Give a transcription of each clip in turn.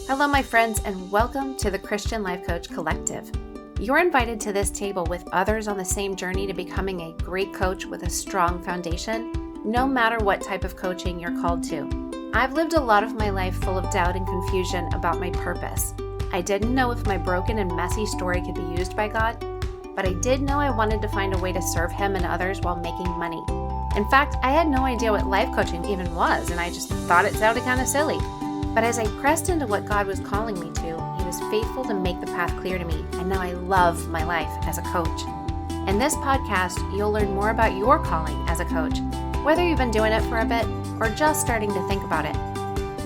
Hello, my friends, and welcome to the Christian Life Coach Collective. You're invited to this table with others on the same journey to becoming a great coach with a strong foundation, no matter what type of coaching you're called to. I've lived a lot of my life full of doubt and confusion about my purpose. I didn't know if my broken and messy story could be used by God, but I did know I wanted to find a way to serve Him and others while making money. In fact, I had no idea what life coaching even was, and I just thought it sounded kind of silly. But as I pressed into what God was calling me to, He was faithful to make the path clear to me, and now I love my life as a coach. In this podcast, you'll learn more about your calling as a coach, whether you've been doing it for a bit or just starting to think about it.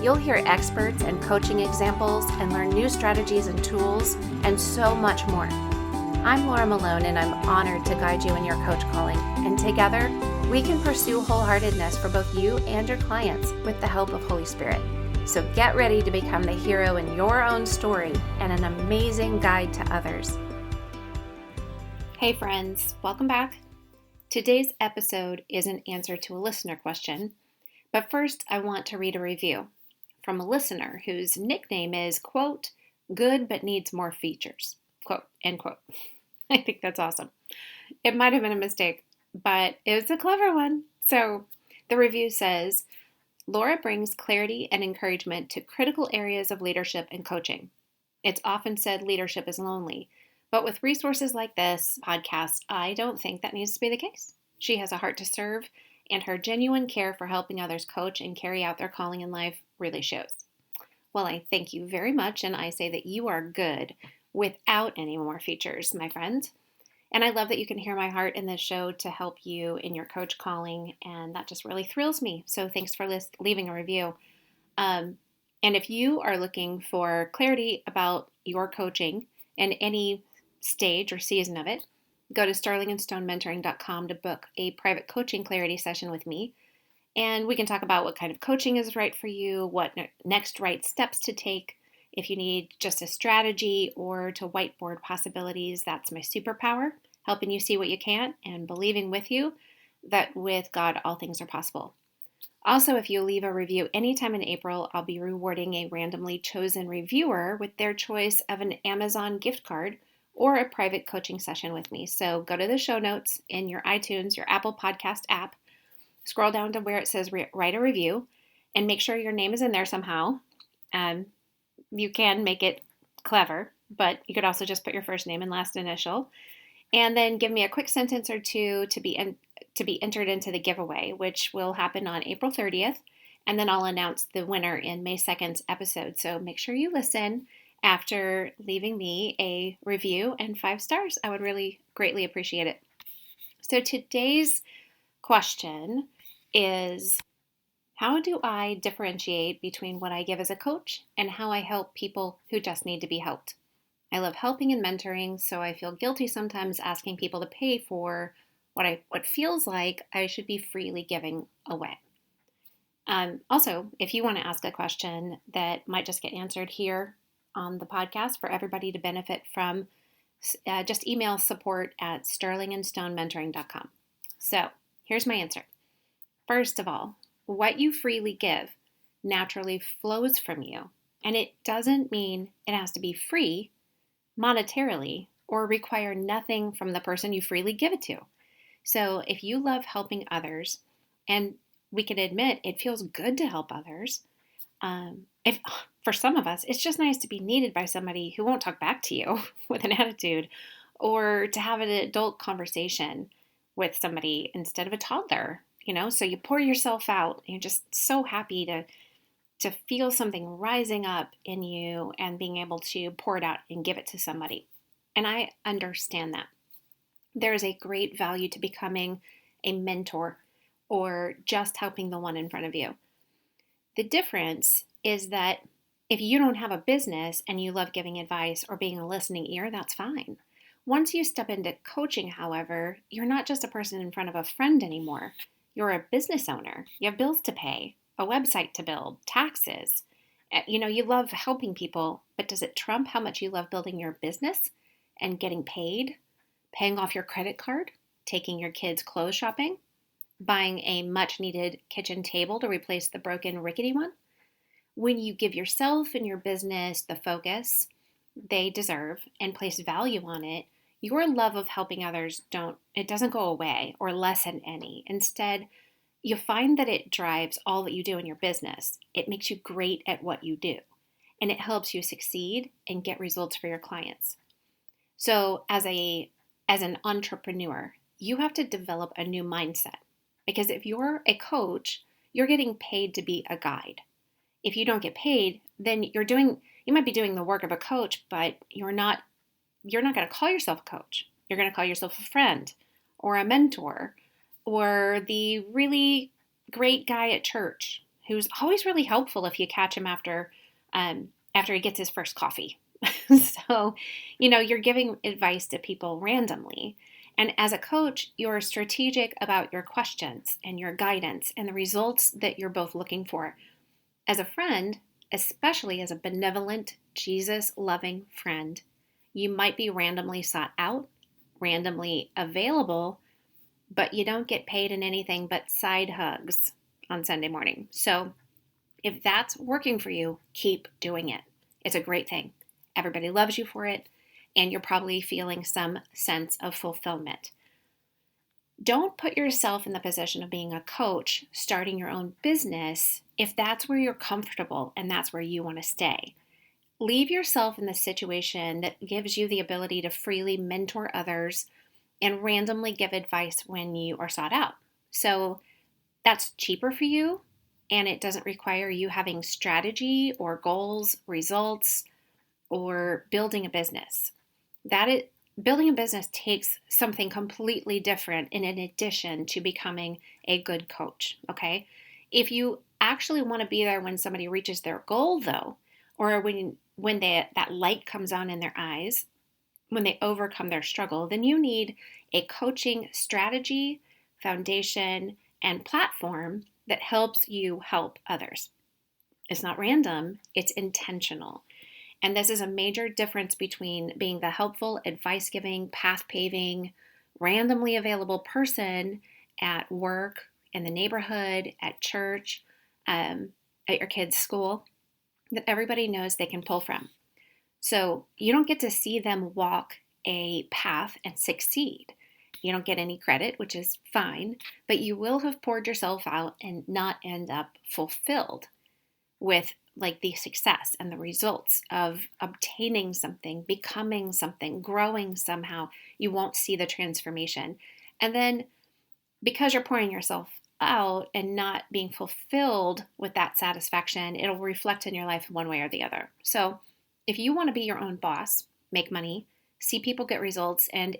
You'll hear experts and coaching examples and learn new strategies and tools, and so much more. I'm Laura Malone, and I'm honored to guide you in your coach calling, and together, we can pursue wholeheartedness for both you and your clients with the help of Holy Spirit. So get ready to become the hero in your own story and an amazing guide to others. Hey friends, welcome back. Today's episode is an answer to a listener question, but first I want to read a review from a listener whose nickname is, quote, good but needs more features, quote, end quote. I think that's awesome. It might have been a mistake, but it was a clever one. So the review says, Laura brings clarity and encouragement to critical areas of leadership and coaching. It's often said leadership is lonely, but with resources like this podcast, I don't think that needs to be the case. She has a heart to serve, and her genuine care for helping others coach and carry out their calling in life really shows. Well, I thank you very much, and I say that you are good without any more features, my friend. And I love that you can hear my heart in this show to help you in your coach calling, and that just really thrills me. So thanks for leaving a review. And if you are looking for clarity about your coaching in any stage or season of it, go to sterlingandstonementoring.com to book a private coaching clarity session with me. And we can talk about what kind of coaching is right for you, what next right steps to take. If you need just a strategy or to whiteboard possibilities, that's my superpower, helping you see what you can't and believing with you that with God, all things are possible. Also, if you leave a review anytime in April, I'll be rewarding a randomly chosen reviewer with their choice of an Amazon gift card or a private coaching session with me. So go to the show notes in your iTunes, your Apple Podcast app, scroll down to where it says write a review, and make sure your name is in there somehow. You can make it clever, but you could also just put your first name and last initial, and then give me a quick sentence or two to be entered into the giveaway, which will happen on April 30th, and then I'll announce the winner in May 2nd's episode. So make sure you listen after leaving me a review and 5 stars. I would really greatly appreciate it. So today's question is, how do I differentiate between what I give as a coach and how I help people who just need to be helped? I love helping and mentoring, so I feel guilty sometimes asking people to pay for what feels like I should be freely giving away. Also, if you want to ask a question that might just get answered here on the podcast for everybody to benefit from, just email support@sterlingandstonementoring.com. So here's my answer. First of all, what you freely give naturally flows from you, and it doesn't mean it has to be free monetarily or require nothing from the person you freely give it to. So if you love helping others, and we can admit it feels good to help others, if for some of us, it's just nice to be needed by somebody who won't talk back to you with an attitude, or to have an adult conversation with somebody instead of a toddler. So you pour yourself out, and you're just so happy to feel something rising up in you and being able to pour it out and give it to somebody. And I understand that. There is a great value to becoming a mentor or just helping the one in front of you. The difference is that if you don't have a business and you love giving advice or being a listening ear, that's fine. Once you step into coaching, however, you're not just a person in front of a friend anymore. You're a business owner. You have bills to pay, a website to build, taxes. You love helping people, but does it trump how much you love building your business and getting paid, paying off your credit card, taking your kids clothes shopping, buying a much needed kitchen table to replace the broken rickety one? When you give yourself and your business the focus they deserve and place value on it, your love of helping others doesn't go away or lessen any. Instead, you find that it drives all that you do in your business. It makes you great at what you do, and it helps you succeed and get results for your clients. So, as an entrepreneur, you have to develop a new mindset, because if you're a coach, you're getting paid to be a guide. If you don't get paid, then you might be doing the work of a coach, but you're not going to call yourself a coach. You're going to call yourself a friend or a mentor or the really great guy at church who's always really helpful if you catch him after he gets his first coffee. So, you're giving advice to people randomly. And as a coach, you're strategic about your questions and your guidance and the results that you're both looking for. As a friend, especially as a benevolent, Jesus-loving friend, you might be randomly sought out, randomly available, but you don't get paid in anything but side hugs on Sunday morning. So if that's working for you, keep doing it. It's a great thing. Everybody loves you for it, and you're probably feeling some sense of fulfillment. Don't put yourself in the position of being a coach, starting your own business, if that's where you're comfortable and that's where you want to stay. Leave yourself in the situation that gives you the ability to freely mentor others and randomly give advice when you are sought out. So that's cheaper for you, and it doesn't require you having strategy or goals, results, or building a business. Building a business takes something completely different in addition to becoming a good coach, okay? If you actually want to be there when somebody reaches their goal, though, or when that light comes on in their eyes, when they overcome their struggle, then you need a coaching strategy, foundation, and platform that helps you help others. It's not random, it's intentional. And this is a major difference between being the helpful, advice giving, path paving, randomly available person at work, in the neighborhood, at church, at your kid's school, that everybody knows they can pull from. So you don't get to see them walk a path and succeed. You don't get any credit, which is fine, but you will have poured yourself out and not end up fulfilled with like the success and the results of obtaining something, becoming something, growing somehow. You won't see the transformation. And then because you're pouring yourself out and not being fulfilled with that satisfaction, it'll reflect in your life one way or the other. So if you want to be your own boss, make money, see people get results, and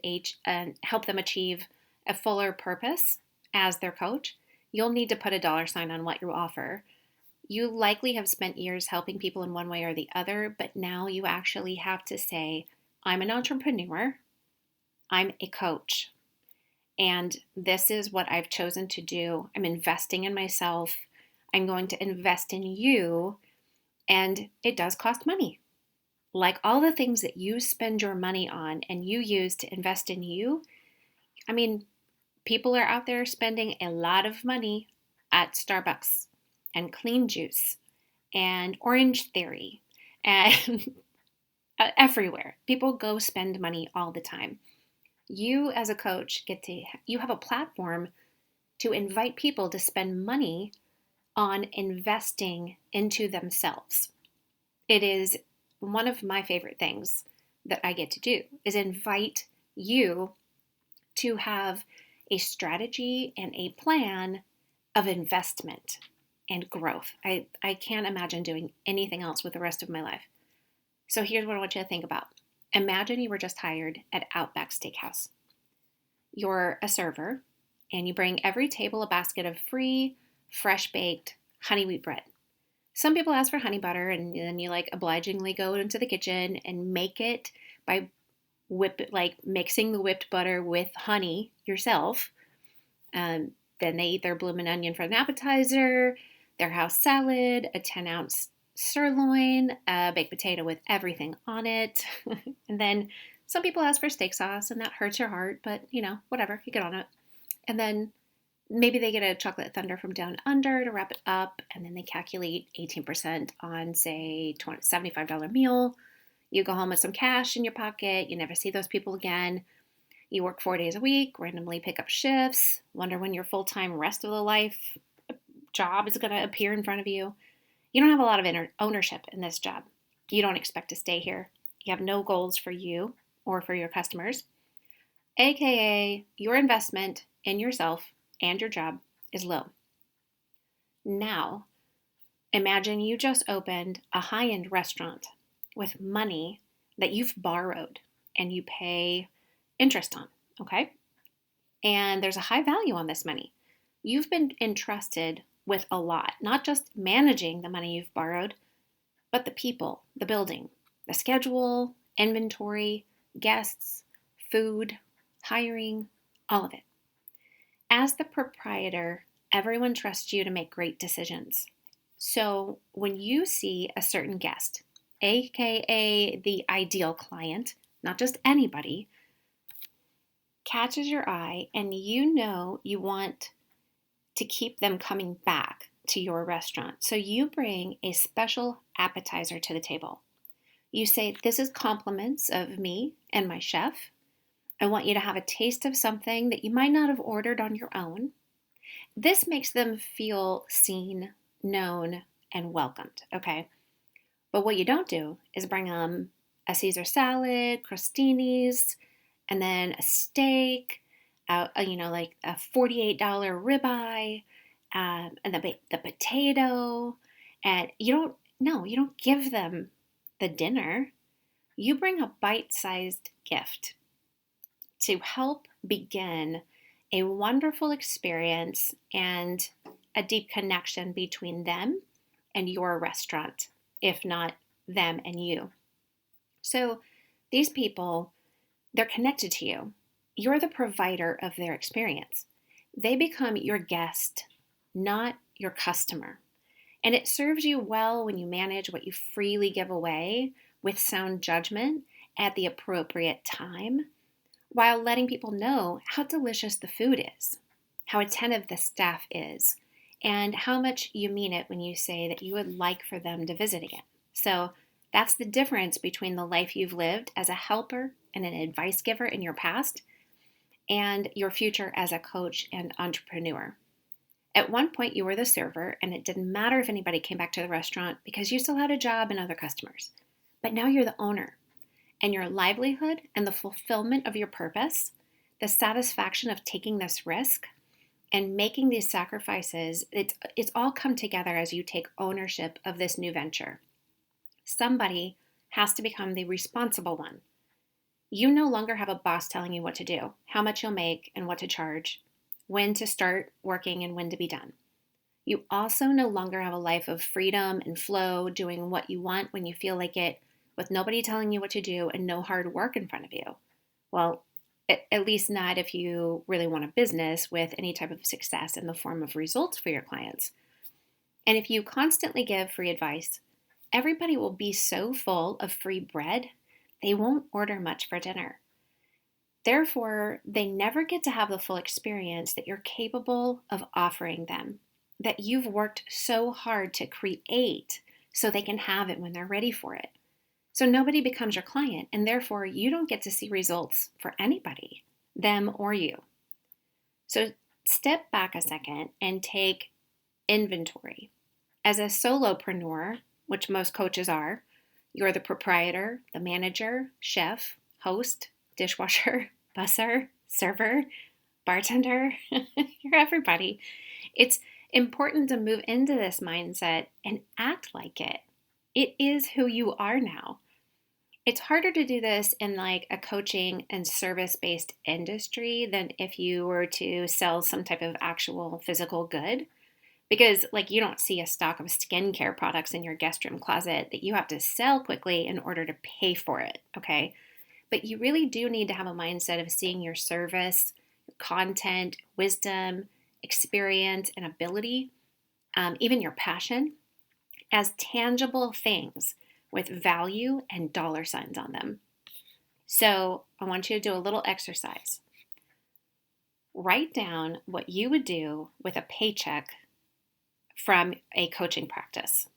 help them achieve a fuller purpose as their coach, you'll need to put a dollar sign on what you offer. You likely have spent years helping people in one way or the other, but now you actually have to say, I'm an entrepreneur, I'm a coach, and this is what I've chosen to do. I'm investing in myself, I'm going to invest in you, and it does cost money. Like all the things that you spend your money on and you use to invest in you, I mean, people are out there spending a lot of money at Starbucks and Clean Juice and Orange Theory and everywhere. People go spend money all the time. You as a coach you have a platform to invite people to spend money on investing into themselves. It is one of my favorite things that I get to do is invite you to have a strategy and a plan of investment and growth. I can't imagine doing anything else with the rest of my life. So here's what I want you to think about. Imagine you were just hired at Outback Steakhouse. You're a server, and you bring every table a basket of free, fresh-baked honey wheat bread. Some people ask for honey butter, and then you obligingly go into the kitchen and make it by mixing the whipped butter with honey yourself. Then they eat their bloomin' onion for an appetizer, their house salad, a 10-ounce sirloin, a baked potato with everything on it. And then some people ask for steak sauce, and that hurts your heart, but whatever, you get on it. And then Maybe they get a chocolate thunder from Down Under to wrap it up, and then they calculate 18% on, say, $75 meal. You go home with some cash in your pocket. You never see those people again. You work 4 days a week, randomly pick up shifts, wonder when your full-time rest of the life job is going to appear in front of you. You don't have a lot of ownership in this job. You don't expect to stay here. You have no goals for you or for your customers, aka your investment in yourself and your job is low. Now, imagine you just opened a high-end restaurant with money that you've borrowed and you pay interest on, okay? And there's a high value on this money. You've been entrusted with a lot, not just managing the money you've borrowed, but the people, the building, the schedule, inventory, guests, food, hiring, all of it. As the proprietor, everyone trusts you to make great decisions. So when you see a certain guest, aka the ideal client, not just anybody, catches your eye and you know you want to keep them coming back to your restaurant. So you bring a special appetizer to the table. You say, this is compliments of me and my chef. I want you to have a taste of something that you might not have ordered on your own. This makes them feel seen, known, and welcomed, okay? But what you don't do is bring them a Caesar salad, crostinis, and then a steak, like a $48 ribeye, and the potato. And you don't give them the dinner. You bring a bite-sized gift to help begin a wonderful experience and a deep connection between them and your restaurant, if not them and you. So these people, they're connected to you. You're the provider of their experience. They become your guest, not your customer. And it serves you well when you manage what you freely give away with sound judgment at the appropriate time, while letting people know how delicious the food is, how attentive the staff is, and how much you mean it when you say that you would like for them to visit again. So that's the difference between the life you've lived as a helper and an advice giver in your past and your future as a coach and entrepreneur. At one point, you were the server, and it didn't matter if anybody came back to the restaurant because you still had a job and other customers. But now you're the owner, and your livelihood and the fulfillment of your purpose, the satisfaction of taking this risk and making these sacrifices, it's all come together as you take ownership of this new venture. Somebody has to become the responsible one. You no longer have a boss telling you what to do, how much you'll make and what to charge, when to start working and when to be done. You also no longer have a life of freedom and flow, doing what you want when you feel like it, with nobody telling you what to do and no hard work in front of you. Well, at least not if you really want a business with any type of success in the form of results for your clients. And if you constantly give free advice, everybody will be so full of free bread, they won't order much for dinner. Therefore, they never get to have the full experience that you're capable of offering them, that you've worked so hard to create so they can have it when they're ready for it. So nobody becomes your client, and therefore you don't get to see results for anybody, them or you. So step back a second and take inventory. As a solopreneur, which most coaches are, you're the proprietor, the manager, chef, host, dishwasher, busser, server, bartender. You're everybody. It's important to move into this mindset and act like it. It is who you are now. It's harder to do this in like a coaching and service-based industry than if you were to sell some type of actual physical good. Because you don't see a stock of skincare products in your guest room closet that you have to sell quickly in order to pay for it, okay? But you really do need to have a mindset of seeing your service, your content, wisdom, experience, and ability, even your passion, as tangible things with value and dollar signs on them. So I want you to do a little exercise. Write down what you would do with a paycheck from a coaching practice.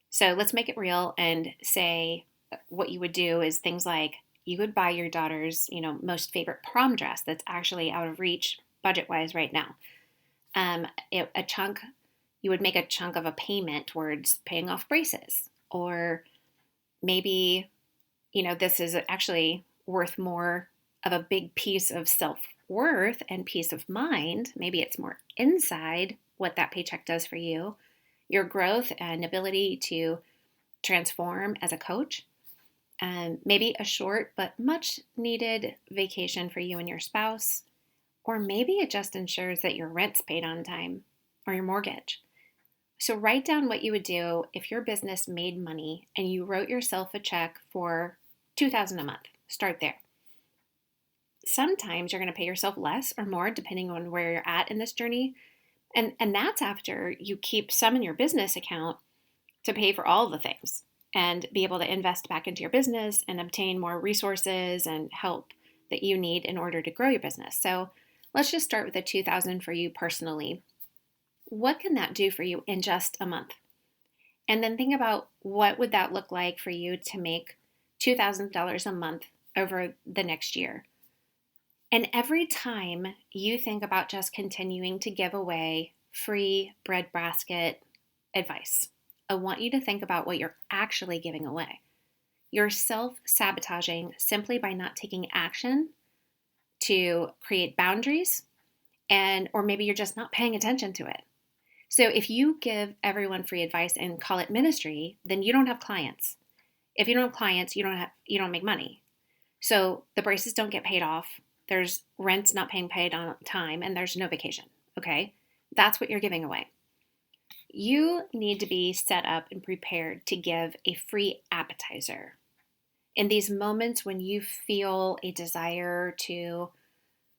So let's make it real and say what you would do is things like you would buy your daughter's, most favorite prom dress that's actually out of reach budget-wise right now. You would make a chunk of a payment towards paying off braces, or maybe, this is actually worth more of a big piece of self-worth and peace of mind. Maybe it's more inside what that paycheck does for you, your growth and ability to transform as a coach. Maybe a short but much needed vacation for you and your spouse. Or maybe it just ensures that your rent's paid on time or your mortgage. So write down what you would do if your business made money and you wrote yourself a check for $2,000 a month. Start there. Sometimes you're going to pay yourself less or more depending on where you're at in this journey. And that's after you keep some in your business account to pay for all of the things and be able to invest back into your business and obtain more resources and help that you need in order to grow your business. So let's just start with the $2,000 for you personally. What can that do for you in just a month? And then think about what would that look like for you to make $2,000 a month over the next year. And every time you think about just continuing to give away free breadbasket advice, I want you to think about what you're actually giving away. You're self-sabotaging simply by not taking action to create boundaries, or maybe you're just not paying attention to it. So if you give everyone free advice and call it ministry, then you don't have clients. If you don't have clients, you don't make money. So the braces don't get paid off. There's rent's not being paid on time, and there's no vacation. Okay? That's what you're giving away. You need to be set up and prepared to give a free appetizer in these moments when you feel a desire to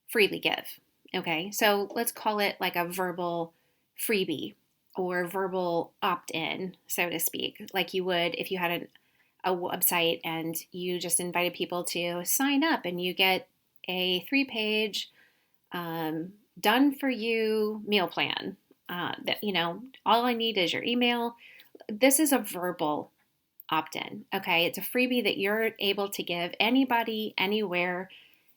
freely give. Okay? So let's call it like a verbal freebie or verbal opt-in, so to speak, like you would if you had a website and you just invited people to sign up and you get a 3-page done for you meal plan that, all I need is your email. This is a verbal opt-in. Okay. It's a freebie that you're able to give anybody, anywhere,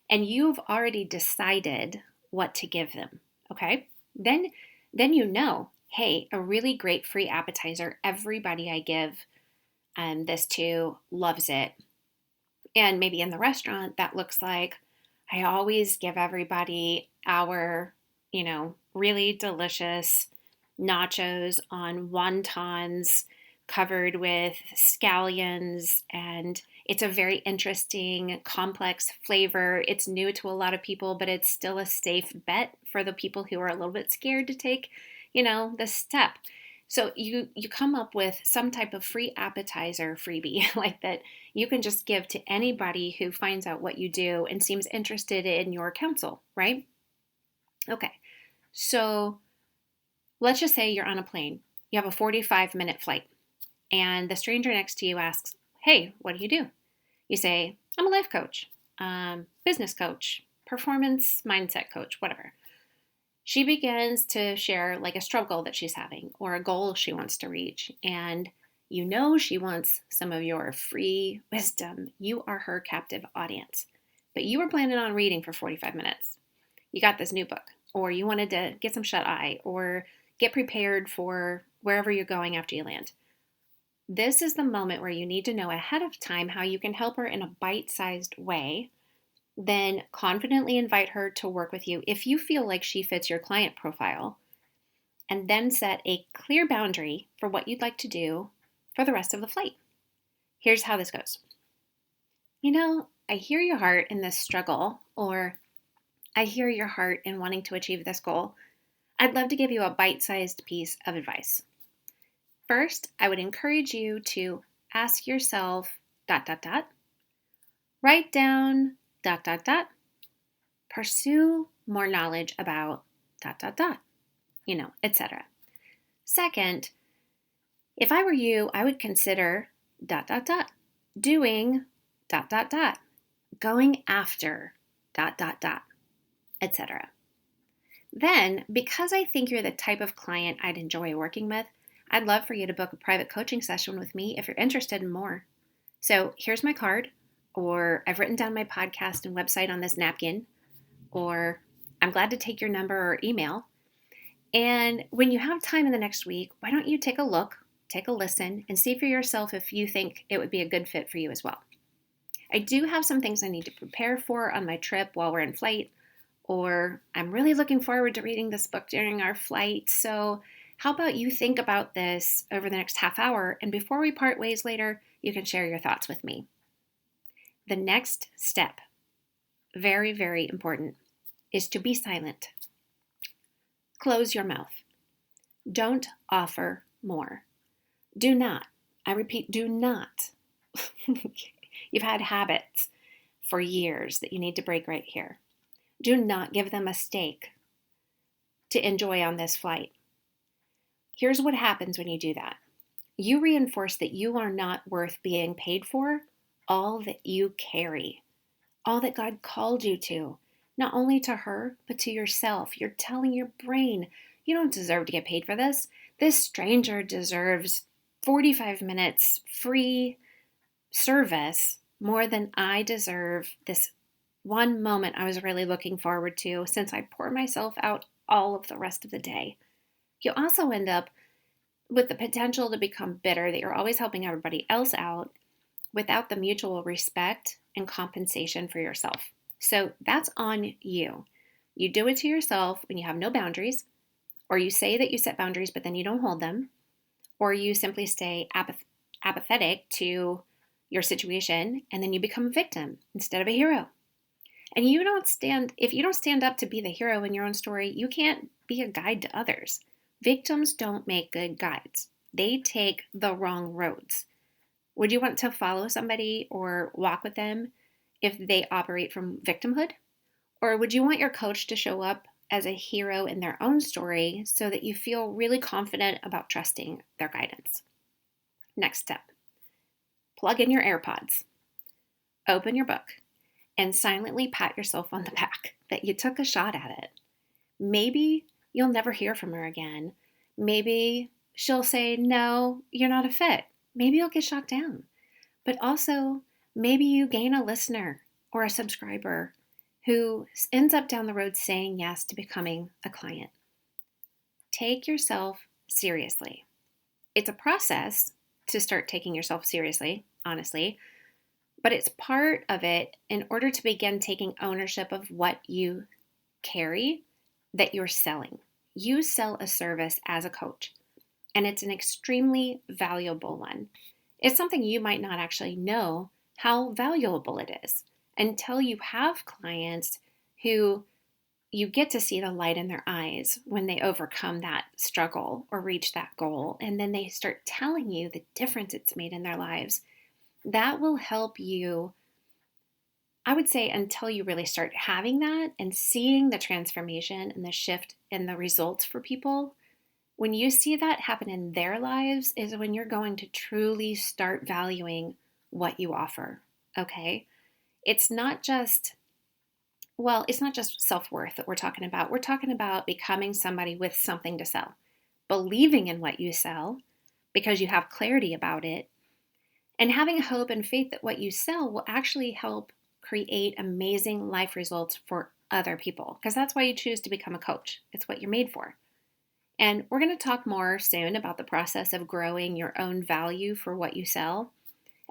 and you've already decided what to give them. Okay. Then hey, a really great free appetizer. Everybody I give this to loves it. And maybe in the restaurant, that looks like I always give everybody our, really delicious nachos on wontons covered with scallions. And it's a very interesting, complex flavor. It's new to a lot of people, but it's still a safe bet for the people who are a little bit scared to take, the step. So you come up with some type of free appetizer freebie like that you can just give to anybody who finds out what you do and seems interested in your counsel, right? Okay, so let's just say you're on a plane. You have a 45-minute flight, and the stranger next to you asks, hey, what do you do? You say, I'm a life coach, business coach, performance mindset coach, whatever. She begins to share like a struggle that she's having or a goal she wants to reach. And she wants some of your free wisdom. You are her captive audience. But you were planning on reading for 45 minutes. You got this new book, or you wanted to get some shut eye or get prepared for wherever you're going after you land. This is the moment where you need to know ahead of time how you can help her in a bite-sized way. Then confidently invite her to work with you if you feel like she fits your client profile, and then set a clear boundary for what you'd like to do for the rest of the flight. Here's how this goes. I hear your heart in this struggle, or I hear your heart in wanting to achieve this goal. I'd love to give you a bite-sized piece of advice. First, I would encourage you to ask yourself ... Write down ... Pursue more knowledge about ... etc. Second, if I were you, I would consider ... doing ... going after ... etc. Then, because I think you're the type of client I'd enjoy working with, I'd love for you to book a private coaching session with me if you're interested in more. So here's my card, or I've written down my podcast and website on this napkin, or I'm glad to take your number or email. And when you have time in the next week, why don't you take a look, take a listen, and see for yourself if you think it would be a good fit for you as well. I do have some things I need to prepare for on my trip while we're in flight, or I'm really looking forward to reading this book during our flight. So how about you think about this over the next half hour, and before we part ways later, you can share your thoughts with me. The next step, very, very important, is to be silent. Close your mouth. Don't offer more. Do not, I repeat, do not. You've had habits for years that you need to break right here. Do not give them a steak to enjoy on this flight. Here's what happens when you do that. You reinforce that you are not worth being paid for all that you carry, all that God called you to, not only to her, but to yourself. You're telling your brain, you don't deserve to get paid for this. This stranger deserves 45 minutes free service more than I deserve this one moment I was really looking forward to since I pour myself out all of the rest of the day. You also end up with the potential to become bitter that you're always helping everybody else out without the mutual respect and compensation for yourself. So that's on you. You do it to yourself when you have no boundaries, or you say that you set boundaries but then you don't hold them, or you simply stay apathetic to your situation and then you become a victim instead of a hero. And if you don't stand up to be the hero in your own story, you can't be a guide to others. Victims don't make good guides. They take the wrong roads. Would you want to follow somebody or walk with them if they operate from victimhood? Or would you want your coach to show up as a hero in their own story so that you feel really confident about trusting their guidance? Next step, plug in your AirPods, open your book, and silently pat yourself on the back that you took a shot at it. Maybe you'll never hear from her again. Maybe she'll say, no, you're not a fit. Maybe you'll get shot down. But also, maybe you gain a listener or a subscriber who ends up down the road saying yes to becoming a client. Take yourself seriously. It's a process to start taking yourself seriously, honestly, but it's part of it in order to begin taking ownership of what you carry that you're selling. You sell a service as a coach, and it's an extremely valuable one. It's something you might not actually know how valuable it is until you have clients who you get to see the light in their eyes when they overcome that struggle or reach that goal, and then they start telling you the difference it's made in their lives. That will help you, I would say, until you really start having that and seeing the transformation and the shift in the results for people. When you see that happen in their lives is when you're going to truly start valuing what you offer, okay? It's not just self-worth that we're talking about. We're talking about becoming somebody with something to sell, believing in what you sell because you have clarity about it, and having hope and faith that what you sell will actually help create amazing life results for other people, because that's why you choose to become a coach. It's what you're made for. And we're going to talk more soon about the process of growing your own value for what you sell,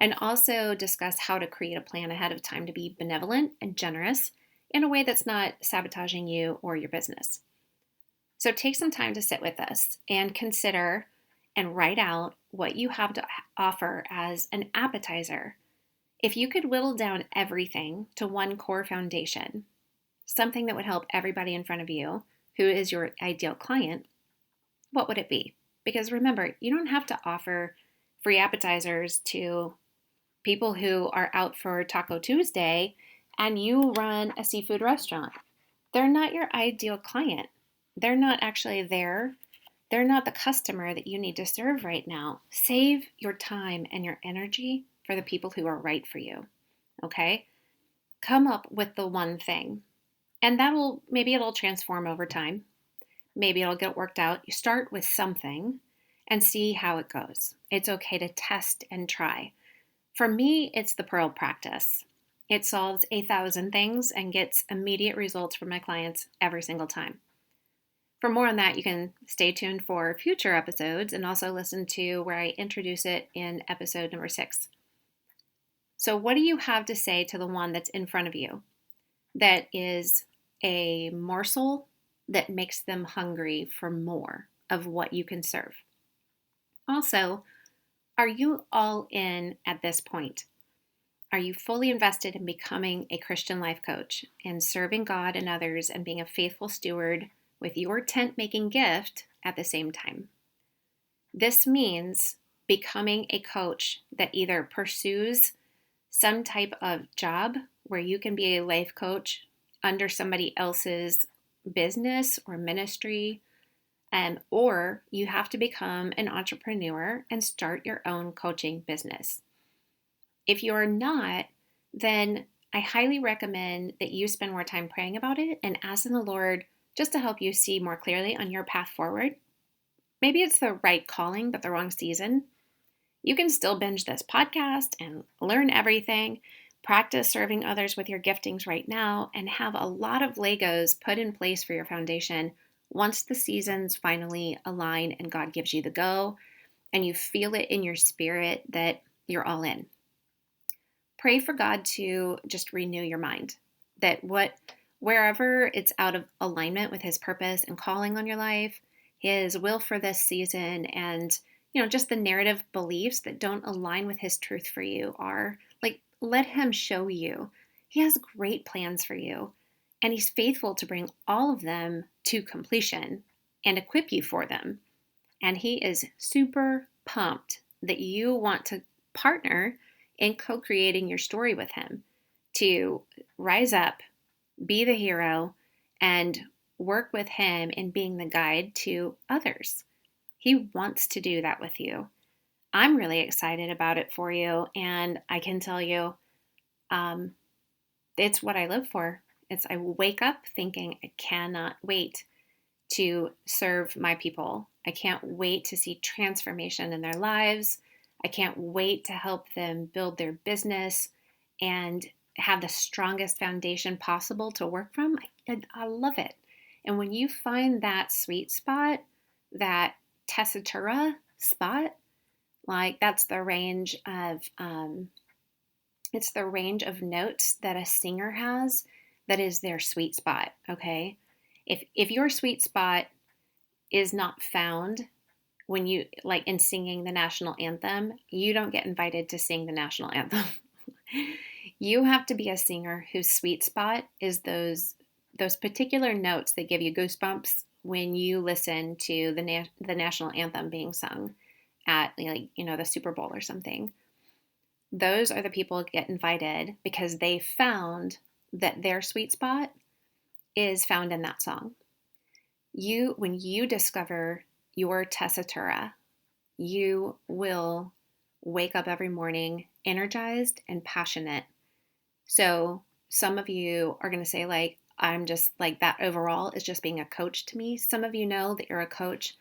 and also discuss how to create a plan ahead of time to be benevolent and generous in a way that's not sabotaging you or your business. So take some time to sit with us and consider and write out what you have to offer as an appetizer. If you could whittle down everything to one core foundation, something that would help everybody in front of you who is your ideal client, what would it be? Because remember, you don't have to offer free appetizers to people who are out for Taco Tuesday and you run a seafood restaurant. They're not your ideal client. They're not actually there. They're not the customer that you need to serve right now. Save your time and your energy for the people who are right for you, okay? Come up with the one thing. And it'll transform over time. Maybe it'll get worked out. You start with something and see how it goes. It's okay to test and try. For me, it's the Pearl practice. It solves 1,000 things and gets immediate results for my clients every single time. For more on that, you can stay tuned for future episodes and also listen to where I introduce it in episode number 6. So what do you have to say to the one that's in front of you that is a morsel that makes them hungry for more of what you can serve? Also, are you all in at this point? Are you fully invested in becoming a Christian life coach and serving God and others and being a faithful steward with your tent-making gift at the same time? This means becoming a coach that either pursues some type of job where you can be a life coach under somebody else's business or ministry, or you have to become an entrepreneur and start your own coaching business. If you're not, then I highly recommend that you spend more time praying about it and asking the Lord just to help you see more clearly on your path forward. Maybe it's the right calling, but the wrong season. You can still binge this podcast and learn everything, practice serving others with your giftings right now, and have a lot of Legos put in place for your foundation once the seasons finally align and God gives you the go and you feel it in your spirit that you're all in. Pray for God to just renew your mind, that wherever it's out of alignment with His purpose and calling on your life, His will for this season, and just the narrative beliefs that don't align with His truth for you are let Him show you. He has great plans for you, and He's faithful to bring all of them to completion and equip you for them. And He is super pumped that you want to partner in co-creating your story with Him to rise up, be the hero, and work with Him in being the guide to others. He wants to do that with you. I'm really excited about it for you, and I can tell you, it's what I live for. I wake up thinking I cannot wait to serve my people. I can't wait to see transformation in their lives. I can't wait to help them build their business and have the strongest foundation possible to work from. I love it. And when you find that sweet spot, that tessitura spot, that's the range of it's the range of notes that a singer has that is their sweet spot. Okay, if your sweet spot is not found when you in singing the national anthem, you don't get invited to sing the national anthem. You have to be a singer whose sweet spot is those particular notes that give you goosebumps when you listen to the national anthem being sung at the Super Bowl or something. Those are the people who get invited because they found that their sweet spot is found in that song. When you discover your tessitura, you will wake up every morning energized and passionate. So some of you are going to say I'm just that overall is just being a coach to me. Some of you know that you're a coach,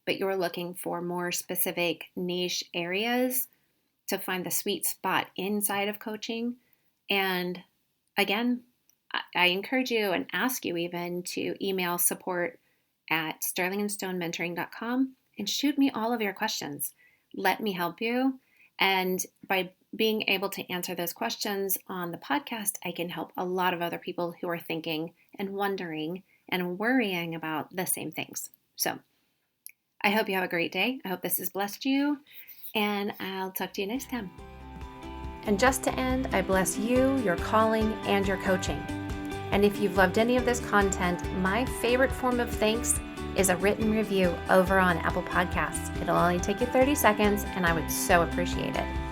but you're looking for more specific niche areas to find the sweet spot inside of coaching. And again, I encourage you and ask you even to email support@sterlingandstonementoring.com and shoot me all of your questions. Let me help you. And by being able to answer those questions on the podcast, I can help a lot of other people who are thinking and wondering and worrying about the same things. So I hope you have a great day. I hope this has blessed you, and I'll talk to you next time. And just to end, I bless you, your calling, and your coaching. And if you've loved any of this content, my favorite form of thanks is a written review over on Apple Podcasts. It'll only take you 30 seconds, and I would so appreciate it.